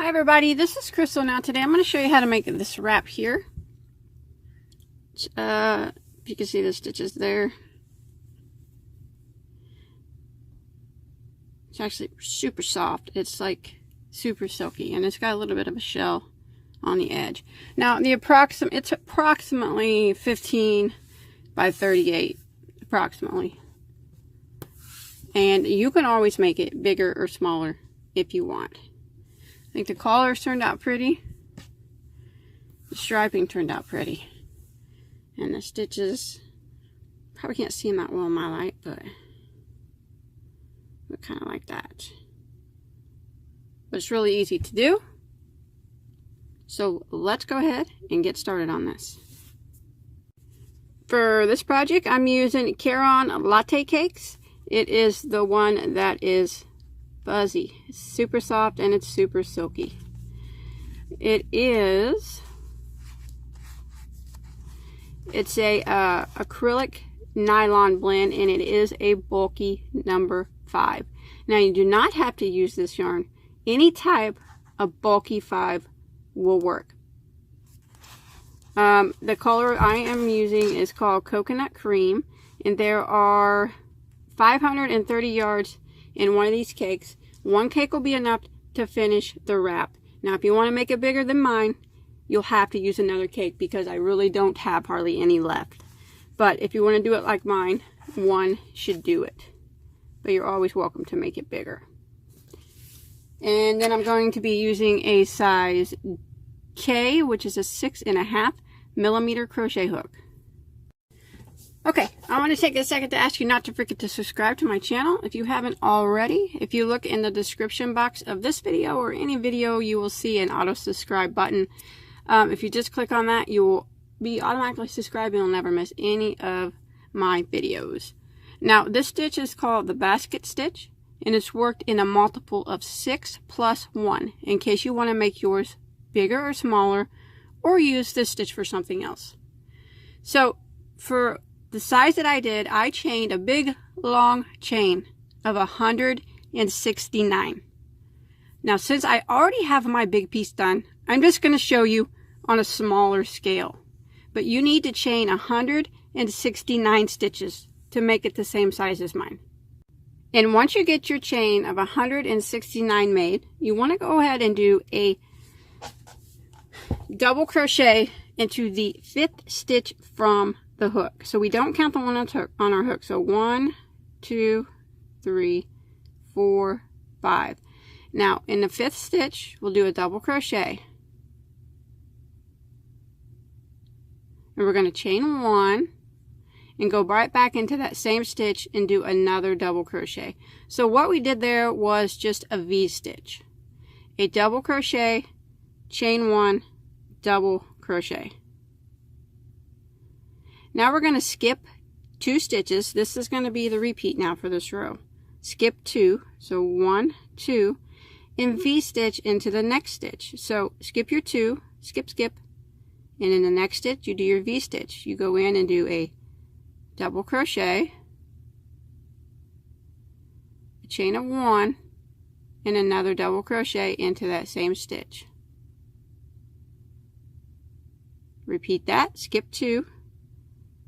Hi everybody, this is Crystal. Now today I'm going to show you how to make this wrap here. If you can see the stitches there. It's actually super soft. It's like super silky, and it's got a little bit of a shell on the edge. Now it's approximately 15 by 38 approximately. And you can always make it bigger or smaller if you want. I think the collars turned out pretty. The striping turned out pretty. And the stitches, probably can't see them that well in my light, but look kind of like that. But it's really easy to do. So let's go ahead and get started on this. For this project, I'm using Caron Latte cakes. It is the one that is fuzzy. It's super soft and it's super silky. It's a acrylic nylon blend, and it is a bulky number 5. Now you do not have to use this yarn. Any type of bulky 5 will work. The color I am using is called Coconut Cream, and there are 530 yards in one of these cakes. One cake will be enough to finish the wrap. Now if you want to make it bigger than mine, you'll have to use another cake because I really don't have hardly any left. But if you want to do it like mine, one should do it. But you're always welcome to make it bigger. And then I'm going to be using a size K, which is a 6.5 millimeter crochet hook. Okay, I want to take a second to ask you not to forget to subscribe to my channel if you haven't already. If you look in the description box of this video or any video, you will see an auto subscribe button. If you just click on that, you will be automatically subscribed and you'll never miss any of my videos. Now, this stitch is called the basket stitch, and it's worked in a multiple of 6 plus 1 in case you want to make yours bigger or smaller or use this stitch for something else. So for the size that I did, I chained a big long chain of 169. Now since I already have my big piece done, I'm just going to show you on a smaller scale. But you need to chain 169 stitches to make it the same size as mine. And once you get your chain of 169 made, you want to go ahead and do a double crochet into the 5th stitch from the hook. So we don't count the one on our hook. So 1, 2, 3, 4, 5. Now in the 5th stitch, we'll do a double crochet. And we're going to chain 1 and go right back into that same stitch and do another double crochet. So what we did there was just a V stitch. A double crochet, chain 1, double crochet. Now we're going to skip 2 stitches. This is going to be the repeat now for this row. Skip 2, so 1, 2, and V stitch into the next stitch. So skip your 2, skip, skip, and in the next stitch you do your V stitch. You go in and do a double crochet, a chain of 1, and another double crochet into that same stitch. Repeat that. Skip 2,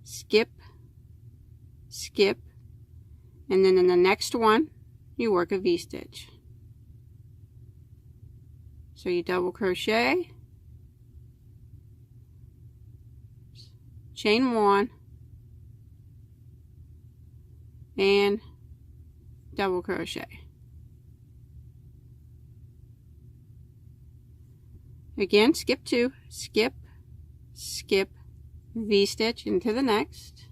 skip, skip, and then in the next one you work a V stitch. So you double crochet, chain 1, and double crochet. Again, skip 2, skip, skip, V stitch into the next.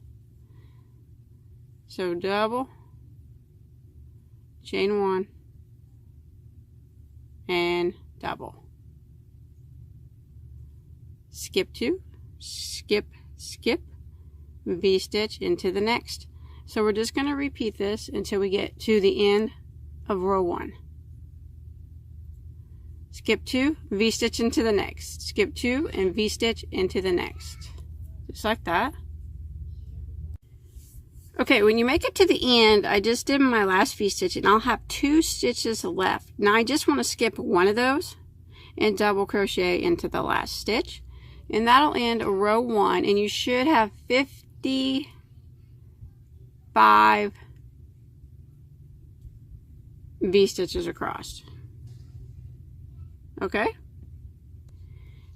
So double, chain 1, and double. Skip 2, skip, skip, V stitch into the next. So we're just going to repeat this until we get to the end of row 1. Skip 2, V stitch into the next. Skip 2 and V stitch into the next. Just like that. Okay, when you make it to the end, I just did my last V stitch and I'll have 2 stitches left. Now I just want to skip one of those and double crochet into the last stitch, and that'll end row 1, and you should have 55 V-stitches across. Okay,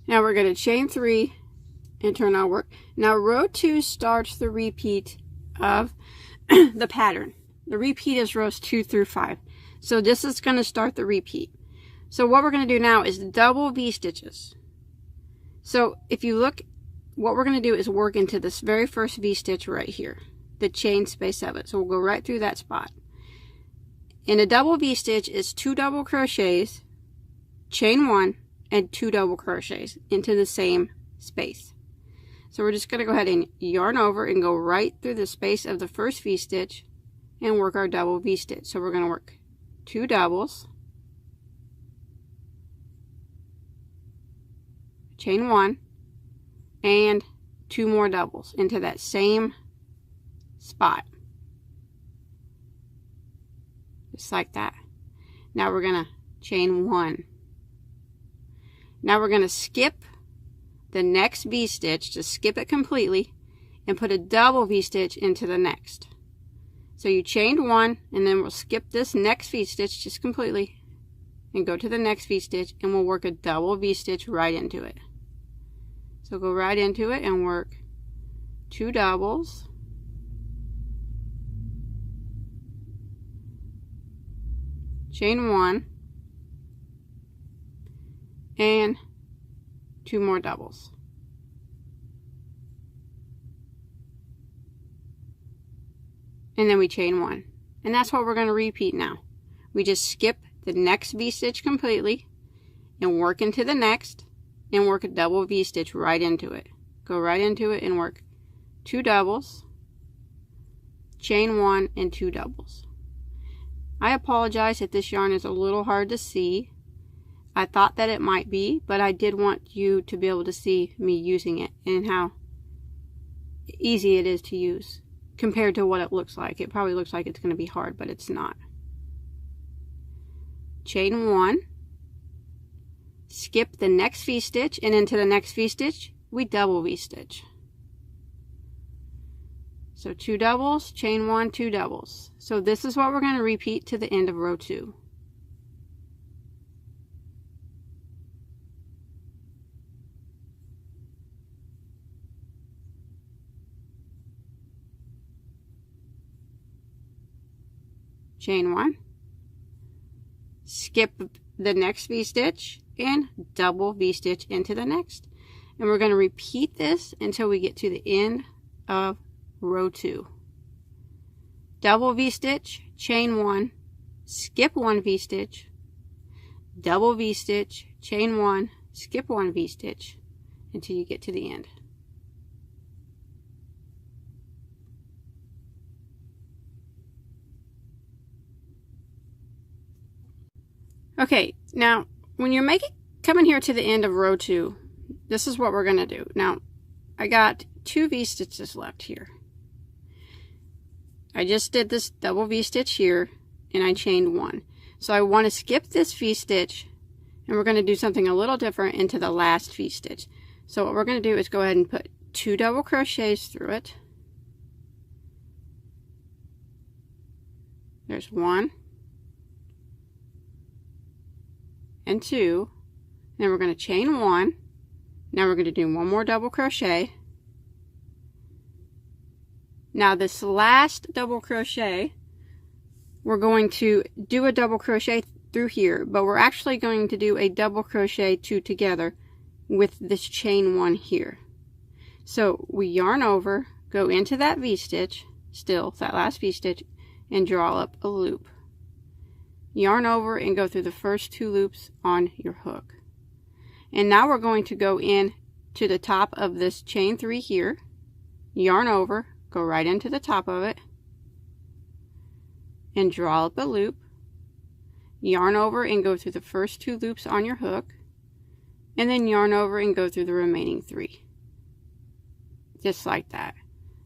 now we're going to chain 3 and turn our work. Now row 2 starts the repeat of the pattern. The repeat is rows 2 through 5. So this is going to start the repeat. So what we're going to do now is double V-stitches. So if you look, what we're going to do is work into this very first V-stitch right here, the chain space of it. So we'll go right through that spot. In a double V-stitch is 2 double crochets, chain 1, and 2 double crochets into the same space. So we're just going to go ahead and yarn over and go right through the space of the first V-stitch and work our double V-stitch. So we're going to work 2 doubles, chain 1, and 2 more doubles into that same spot. Just like that. Now we're going to chain 1. Now we're going to skip the next V-stitch, just skip it completely, and put a double V-stitch into the next. So you chained 1, and then we'll skip this next V-stitch just completely, and go to the next V-stitch, and we'll work a double V-stitch right into it. So go right into it and work 2 doubles, chain 1, and 2 more doubles. And then we chain 1. And that's what we're going to repeat now. We just skip the next V-stitch completely and work into the next and work a double V-stitch right into it. Go right into it and work 2 doubles, chain 1, and 2 doubles. I apologize if this yarn is a little hard to see. I thought that it might be, but I did want you to be able to see me using it and how easy it is to use compared to what it looks like. It probably looks like it's going to be hard, but it's not. Chain 1, skip the next V-stitch, and into the next V-stitch, we double V-stitch. So 2 doubles, chain 1, 2 doubles. So this is what we're going to repeat to the end of row 2. Chain 1, skip the next V-stitch, and double V-stitch into the next. And we're going to repeat this until we get to the end of row 2. Double V-stitch, chain 1, skip 1 V-stitch, double V-stitch, chain 1, skip 1 V-stitch until you get to the end. Okay, now when you're coming here to the end of row 2, this is what we're going to do. Now, I got 2 V-stitches left here. I just did this double V-stitch here, and I chained 1. So I want to skip this V-stitch, and we're going to do something a little different into the last V-stitch. So what we're going to do is go ahead and put 2 double crochets through it. There's 1. And 2, then we're going to chain 1. Now we're going to do 1 more double crochet. Now this last double crochet, we're going to do a double crochet through here, but we're actually going to do a double crochet 2 together with this chain 1 here. So we yarn over, go into that V-stitch, still that last V-stitch, and draw up a loop. Yarn over and go through the first 2 loops on your hook. And now we're going to go in to the top of this chain 3 here, yarn over, go right into the top of it, and draw up a loop, yarn over and go through the first 2 loops on your hook, and then yarn over and go through the remaining 3. Just like that.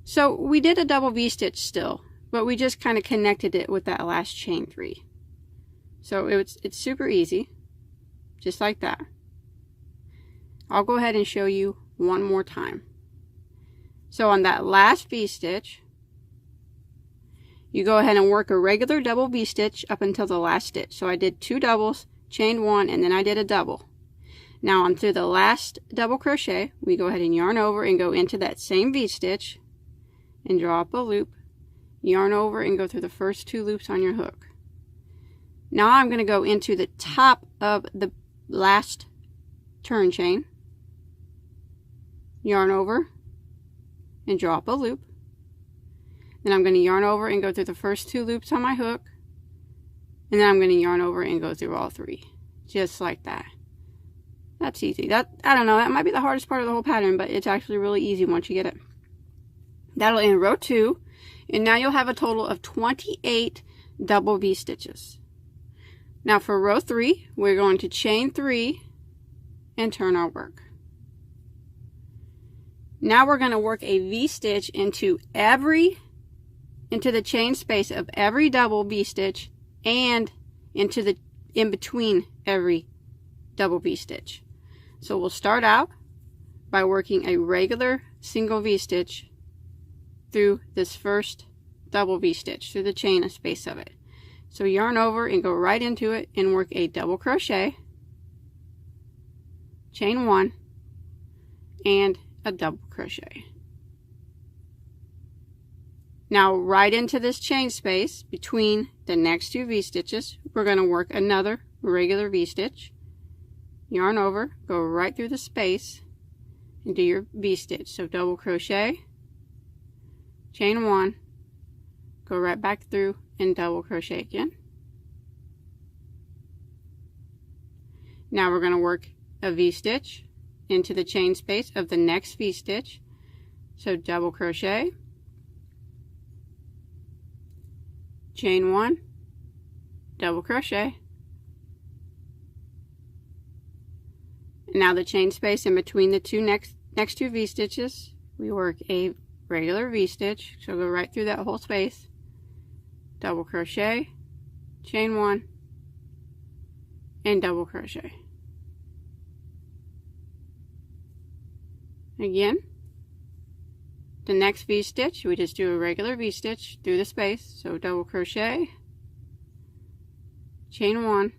So we did a double V-stitch still, but we just kind of connected it with that last chain 3. So it's super easy, just like that. I'll go ahead and show you one more time. So on that last V-stitch, you go ahead and work a regular double V-stitch up until the last stitch. So I did 2 doubles, chained 1, and then I did a double. Now onto the last double crochet, we go ahead and yarn over and go into that same V-stitch and draw up a loop, yarn over and go through the first 2 loops on your hook. Now I'm going to go into the top of the last turn chain, yarn over and draw up a loop. Then I'm going to yarn over and go through the first 2 loops on my hook, and then I'm going to yarn over and go through all 3, just like that. That's easy. I don't know, that might be the hardest part of the whole pattern, but it's actually really easy once you get it. That'll end row 2, and now you'll have a total of 28 double V stitches. Now for row 3, we're going to chain 3 and turn our work. Now we're going to work a V stitch into the chain space of every double V stitch and in between every double V stitch. So we'll start out by working a regular single V stitch through this first double V stitch, through the chain space of it. So yarn over and go right into it and work a double crochet, chain 1, and a double crochet. Now right into this chain space between the next 2 V stitches, we're going to work another regular V stitch, yarn over, go right through the space and do your V stitch. So double crochet, chain 1, go right back through and double crochet again. Now we're going to work a V stitch into the chain space of the next V stitch. So double crochet, chain 1, double crochet. And now the chain space in between the next two V stitches, we work a regular V stitch. So go right through that whole space, double crochet, chain 1, and double crochet. Again, the next V stitch, we just do a regular V stitch through the space. So double crochet, chain 1,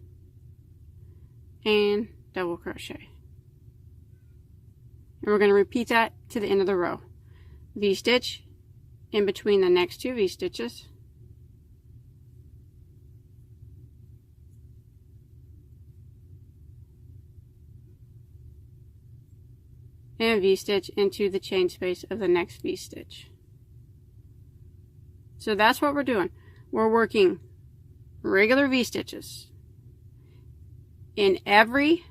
and double crochet. And we're going to repeat that to the end of the row. V stitch in between the next 2 V stitches, and V stitch into the chain space of the next V stitch. So that's what we're doing. We're working regular V stitches in every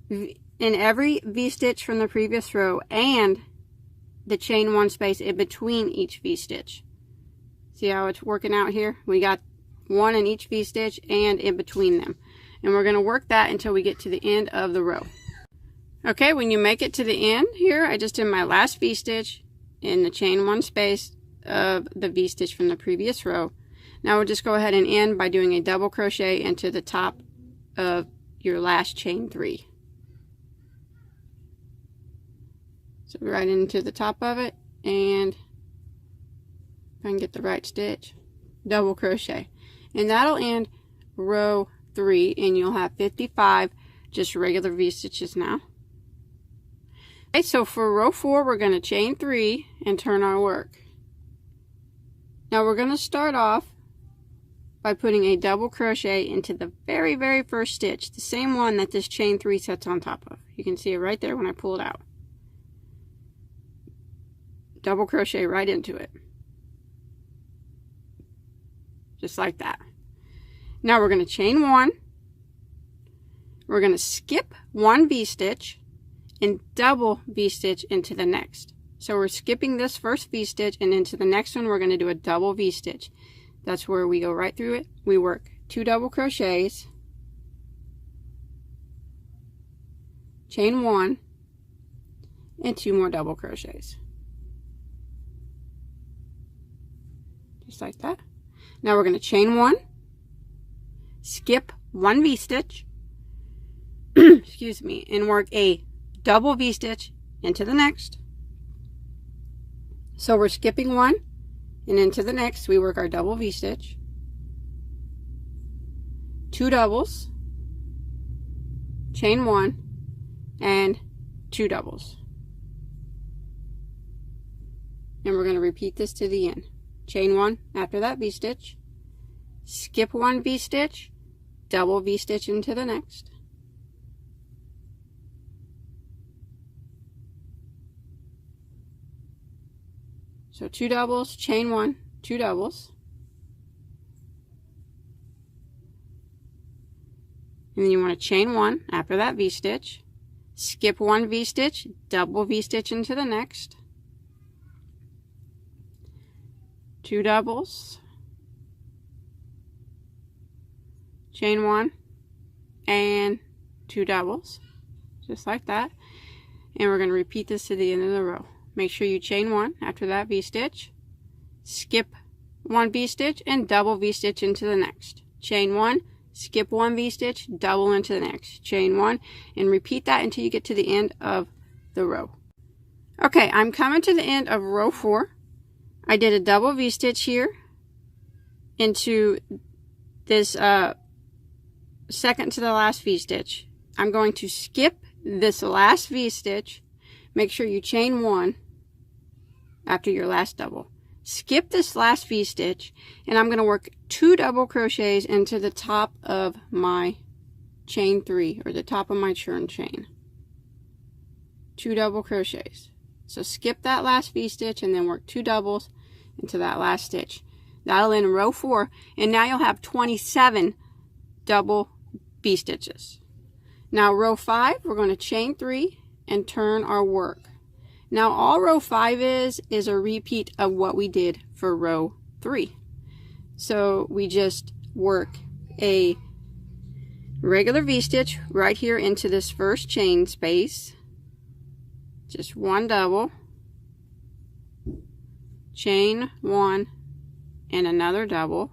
V stitch from the previous row and the chain 1 space in between each V stitch. See how it's working out here? We got 1 in each V stitch and in between them. And we're going to work that until we get to the end of the row. Okay, when you make it to the end here, I just did my last V stitch in the chain 1 space of the V stitch from the previous row. Now we'll just go ahead and end by doing a double crochet into the top of your last chain 3. So right into the top of it, and if I can get the right stitch, double crochet. And that'll end row 3, and you'll have 55 just regular V stitches now. Okay, so for row 4, we're going to chain 3 and turn our work. Now we're going to start off by putting a double crochet into the very, very first stitch, the same one that this chain 3 sets on top of. You can see it right there when I pull it out. Double crochet right into it, just like that. Now we're going to chain 1, we're going to skip 1 V stitch and double V stitch into the next. So we're skipping this first V stitch, and into the next one we're going to do a double V stitch. That's where we go right through it. We work 2 double crochets, chain 1, and 2 more double crochets. Just like that. Now we're going to chain 1, skip 1 V stitch, excuse me, and work a double V-stitch into the next. So we're skipping one, and into the next we work our double V-stitch, 2 doubles, chain 1, and 2 doubles. And we're going to repeat this to the end. Chain 1 after that V-stitch, skip 1 V-stitch, double V-stitch into the next. So 2 doubles, chain 1, 2 doubles. And then you want to chain 1 after that V-stitch, skip 1 V-stitch, double V-stitch into the next. 2 doubles, chain 1, and 2 doubles, just like that. And we're going to repeat this to the end of the row. Make sure you chain 1 after that V-stitch, skip 1 V-stitch, and double V-stitch into the next. Chain 1, skip 1 V-stitch, double into the next. Chain 1, and repeat that until you get to the end of the row. Okay, I'm coming to the end of row 4. I did a double V-stitch here into this second to the last V-stitch. I'm going to skip this last V-stitch. Make sure you chain 1 after your last double. Skip this last V-stitch, and I'm going to work 2 double crochets into the top of my chain 3, or the top of my churn chain. 2 double crochets. So skip that last V-stitch and then work 2 doubles into that last stitch. That'll end row 4, and now you'll have 27 double V-stitches. Now row 5, we're going to chain 3 and turn our work. Now all row 5 is a repeat of what we did for row 3. So we just work a regular V-stitch right here into this first chain space, just 1 double, chain 1 and another double,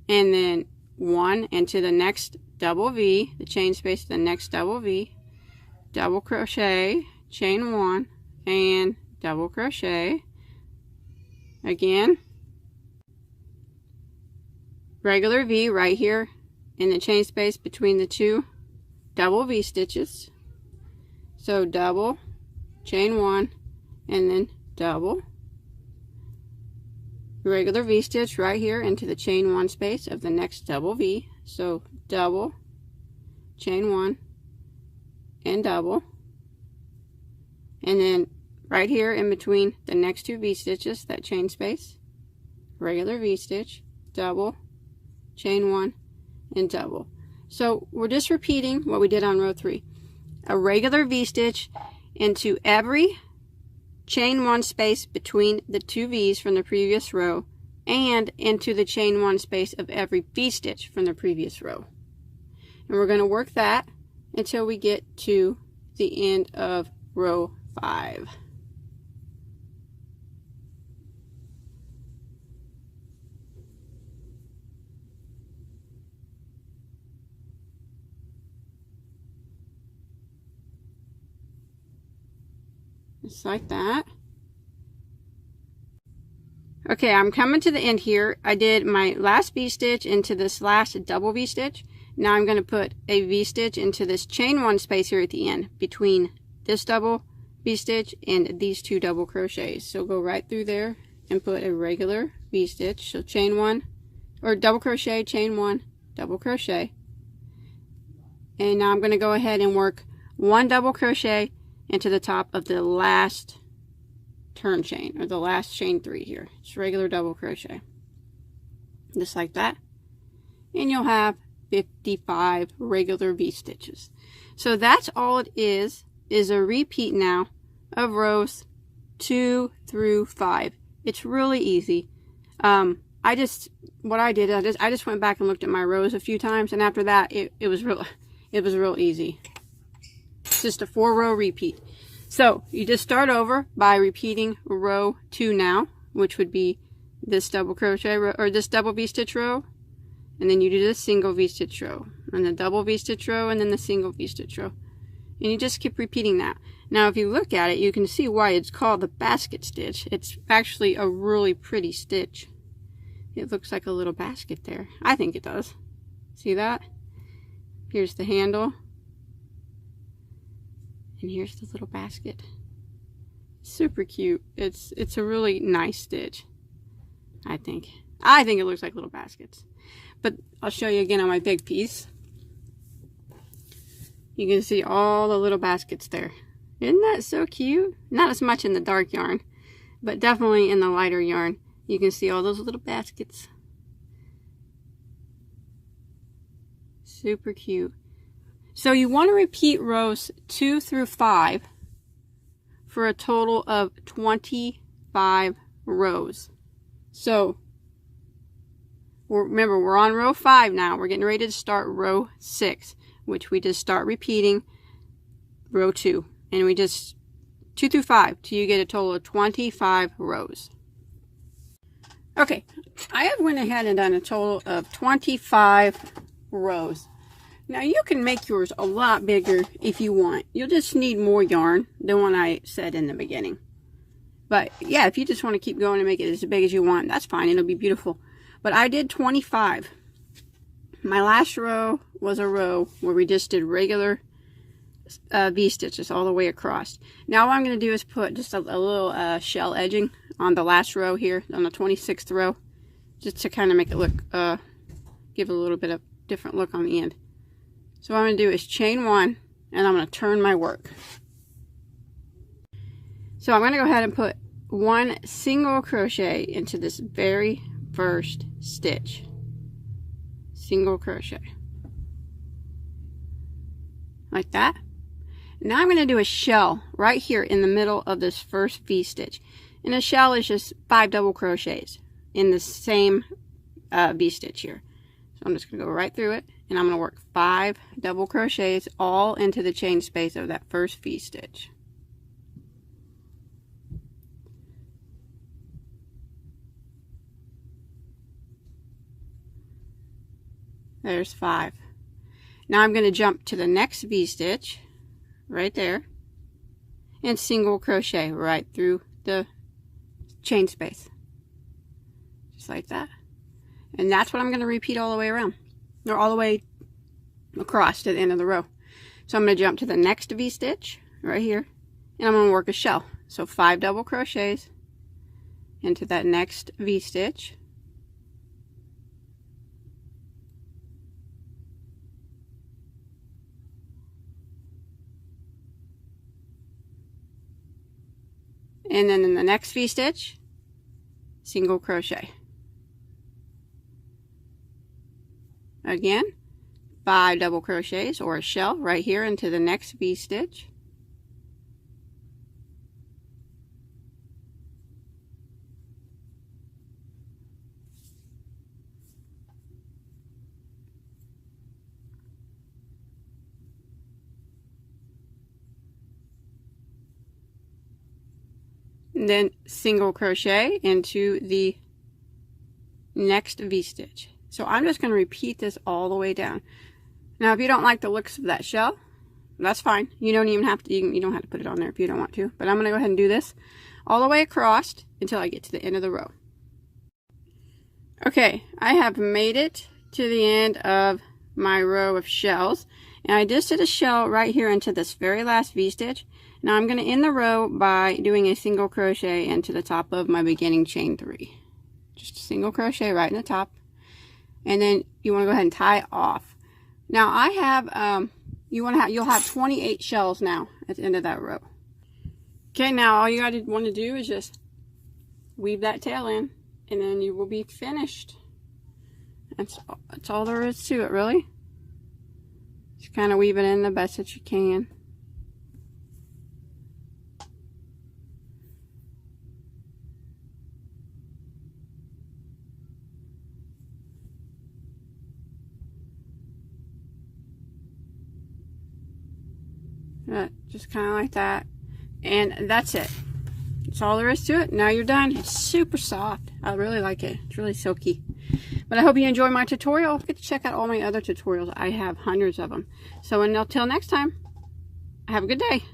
and then 1 into the next double V, the chain space to the next double V, double crochet, chain 1, and double crochet. Again, regular V right here in the chain space between the 2 double V stitches. So double, chain 1, and then double. Regular V stitch right here into the chain 1 space of the next double V. So double, chain 1, and double. And then right here in between the next 2 V stitches, that chain space, regular V stitch, double, chain 1, and double. So we're just repeating what we did on row 3. A regular V stitch into every chain 1 space between the 2 V's from the previous row, and into the chain 1 space of every V stitch from the previous row. And we're going to work that until we get to the end of row 5. Just like that. Okay, I'm coming to the end here. I did my last V-stitch into this last double V-stitch. Now I'm going to put a V-stitch into this chain 1 space here at the end between this double V-stitch and these 2 double crochets. So go right through there and put a regular V-stitch. So chain 1, or double crochet, chain 1, double crochet. And now I'm going to go ahead and work 1 double crochet into the top of the last turn chain, or the last chain 3 here. Just regular double crochet, just like that, and you'll have 55 regular V stitches. So that's all it is a repeat now of rows 2 through 5. It's really easy. I just went back and looked at my rows a few times, and after that it was real easy. It's just a 4-row repeat. So you just start over by repeating row 2 now, which would be this double crochet row, or this double V-stitch row, and then you do this single V-stitch row. and the double V-stitch row, and then the single V-stitch row. And you just keep repeating that. Now if you look at it, you can see why it's called the basket stitch. It's actually a really pretty stitch. It looks like a little basket there. I think it does. See that? Here's the handle. And here's the little basket. Super cute. It's a really nice stitch, I think. I think it looks like little baskets. But I'll show you again on my big piece. You can see all the little baskets there. Isn't that so cute? Not as much in the dark yarn, but definitely in the lighter yarn. You can see all those little baskets. Super cute. So you want to repeat rows 2 through 5 for a total of 25 rows. So remember, we're on row 5 now. We're getting ready to start row 6, which we just start repeating row 2. And we just 2 through 5 till you get a total of 25 rows. Okay, I have went ahead and done a total of 25 rows. Now you can make yours a lot bigger if you want. You'll just need more yarn than what I said in the beginning. But yeah, if you just want to keep going and make it as big as you want, that's fine. It'll be beautiful. But I did 25. My last row was a row where we just did regular V-stitches all the way across. Now what I'm going to do is put just a little shell edging on the last row here, on the 26th row, just to kind of make it look, give it a little bit of different look on the end. So what I'm going to do is chain 1, and I'm going to turn my work. So I'm going to go ahead and put 1 single crochet into this very first stitch. Single crochet. Like that. Now I'm going to do a shell right here in the middle of this first V-stitch. And a shell is just 5 double crochets in the same V-stitch here. So I'm just going to go right through it, and I'm going to work 5 double crochets all into the chain space of that first V-stitch. There's 5. Now I'm going to jump to the next V-stitch right there and single crochet right through the chain space, just like that. And that's what I'm going to repeat all the way around, or all the way across to the end of the row. So I'm going to jump to the next V-stitch right here, and I'm going to work a shell. So 5 double crochets into that next V-stitch, and then in the next V-stitch, single crochet. Again, 5 double crochets or a shell right here into the next V-stitch. And then single crochet into the next V-stitch. So I'm just going to repeat this all the way down. Now if you don't like the looks of that shell, that's fine. You don't even have to, you don't have to put it on there if you don't want to. But I'm going to go ahead and do this all the way across until I get to the end of the row. Okay, I have made it to the end of my row of shells. And I just did a shell right here into this very last V-stitch. Now I'm going to end the row by doing a single crochet into the top of my beginning chain 3. Just a single crochet right in the top. And then you want to go ahead and tie off. Now I have, you'll have 28 shells now at the end of that row. Okay, now all you want to do is just weave that tail in, and then you will be finished. That's all there is to it, really. Just kind of weave it in the best that you can. Just kind of like that, and that's it. That's all there is to it. Now you're done. It's super soft. I really like it. It's really silky. But I hope you enjoy my tutorial. Don't forget to check out all my other tutorials. I have hundreds of them. So until next time, have a good day.